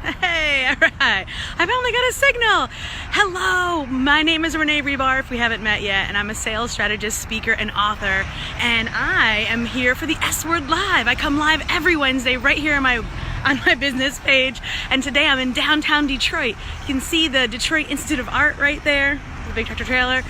Hey, all right. I finally got a signal. Hello, my name is Renee Rebar, if we haven't met yet, and I'm a sales strategist, speaker, and author. And I am here for the S Word Live. I come live every Wednesday right here on my business page. And today I'm in downtown Detroit. You can see the Detroit Institute of Art right there, the big tractor trailer.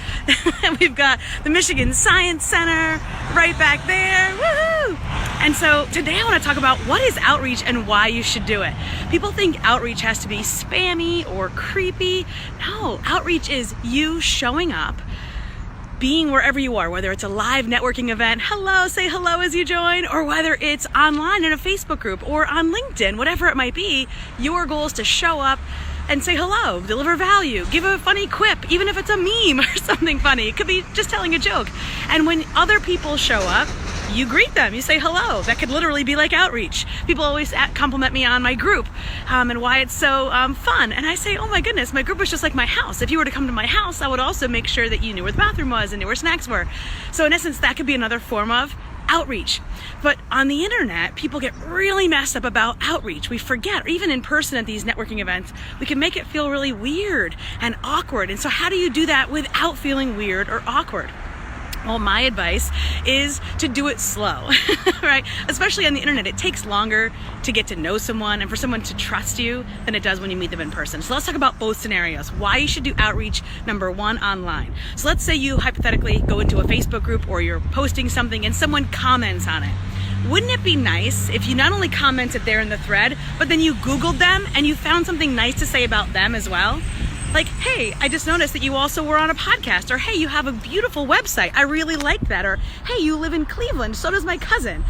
We've got the Michigan Science Center right back there. Woohoo! And so today I want to talk about what is outreach and why you should do it. People think outreach has to be spammy or creepy. No, outreach is you showing up, being wherever you are, whether it's a live networking event, hello, say hello as you join, or whether it's online in a Facebook group or on LinkedIn, whatever it might be, your goal is to show up and say hello, deliver value, give a funny quip, even if it's a meme or something funny. It could be just telling a joke. And when other people show up, you greet them, you say hello. That could literally be like outreach. People always compliment me on my group and why it's so fun. And I say, oh my goodness, my group is just like my house. If you were to come to my house, I would also make sure that you knew where the bathroom was and knew where snacks were. So in essence, that could be another form of outreach. But on the internet, people get really messed up about outreach. We forget, or even in person at these networking events, we can make it feel really weird and awkward. And so how do you do that without feeling weird or awkward? Well, my advice is to do it slow, right? Especially on the internet, it takes longer to get to know someone and for someone to trust you than it does when you meet them in person. So let's talk about both scenarios. Why you should do outreach, number one, online. So let's say you hypothetically go into a Facebook group or you're posting something and someone comments on it. Wouldn't it be nice if you not only commented there in the thread, but then you Googled them and you found something nice to say about them as well? Like, hey, I just noticed that you also were on a podcast, or hey, you have a beautiful website. I really like that. Or hey, you live in Cleveland, so does my cousin.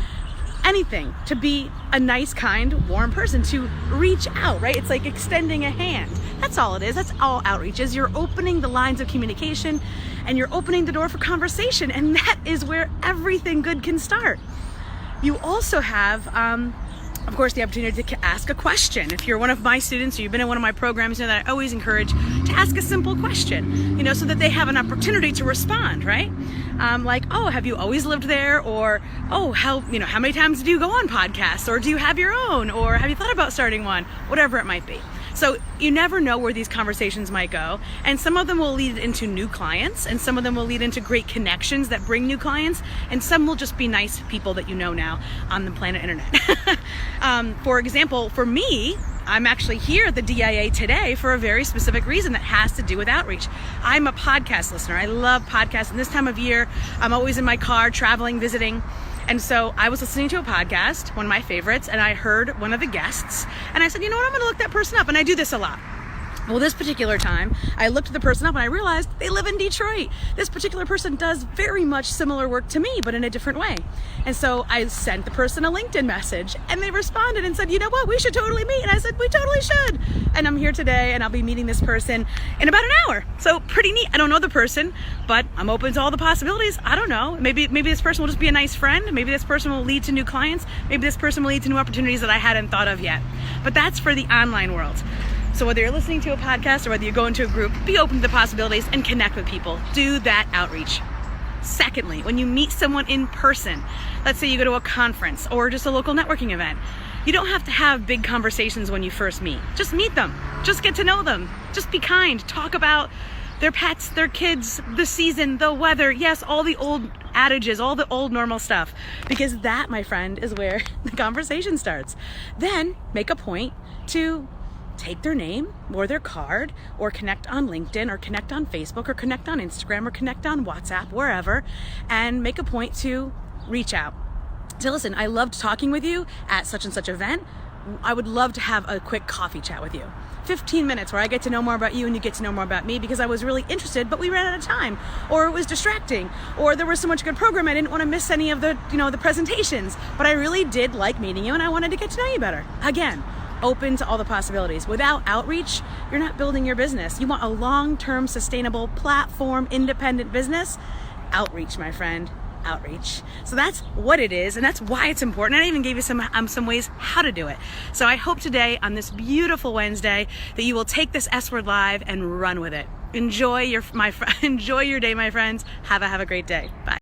Anything to be a nice, kind, warm person, to reach out, right? It's like extending a hand. That's all it is. That's all outreach is. You're opening the lines of communication and you're opening the door for conversation. And that is where everything good can start. You also have, of course, the opportunity to ask a question. If you're one of my students or you've been in one of my programs, you know that I always encourage to ask a simple question, so that they have an opportunity to respond, right? Like, oh, have you always lived there? Or, oh, how many times do you go on podcasts? Or do you have your own? Or have you thought about starting one? Whatever it might be. So you never know where these conversations might go. And some of them will lead into new clients, and some of them will lead into great connections that bring new clients, and some will just be nice people that you know now on the planet internet. For example, for me, I'm actually here at the DIA today for a very specific reason that has to do with outreach. I'm a podcast listener. I love podcasts. And this time of year, I'm always in my car, traveling, visiting. And so I was listening to a podcast, one of my favorites, and I heard one of the guests, and I said, you know what, I'm going to look that person up. And I do this a lot. Well, this particular time, I looked the person up and I realized they live in Detroit. This particular person does very much similar work to me, but in a different way. And so I sent the person a LinkedIn message and they responded and said, you know what, we should totally meet. And I said, we totally should. And I'm here today and I'll be meeting this person in about an hour. So pretty neat. I don't know the person, but I'm open to all the possibilities. I don't know. Maybe this person will just be a nice friend. Maybe this person will lead to new clients. Maybe this person will lead to new opportunities that I hadn't thought of yet. But that's for the online world. So whether you're listening to a podcast or whether you go into a group, be open to the possibilities and connect with people. Do that outreach. Secondly, when you meet someone in person, let's say you go to a conference or just a local networking event, you don't have to have big conversations when you first meet. Just meet them. Just get to know them. Just be kind. Talk about their pets, their kids, the season, the weather. Yes, all the old adages, all the old normal stuff. Because that, my friend, is where the conversation starts. Then make a point to take their name or their card or connect on LinkedIn or connect on Facebook or connect on Instagram or connect on WhatsApp, wherever, and make a point to reach out. So listen, I loved talking with you at such and such event. I would love to have a quick coffee chat with you. 15 minutes where I get to know more about you and you get to know more about me because I was really interested, but we ran out of time, or it was distracting, or there was so much good program I didn't want to miss any of the, the presentations, but I really did like meeting you and I wanted to get to know you better. Again, open to all the possibilities. Without outreach, you're not building your business. You want a long-term, sustainable, platform, independent business? Outreach, my friend. Outreach. So that's what it is, and that's why it's important. I even gave you some ways how to do it. So I hope today, on this beautiful Wednesday, that you will take this S Word Live and run with it. Enjoy your day, my friends. Have a great day. Bye.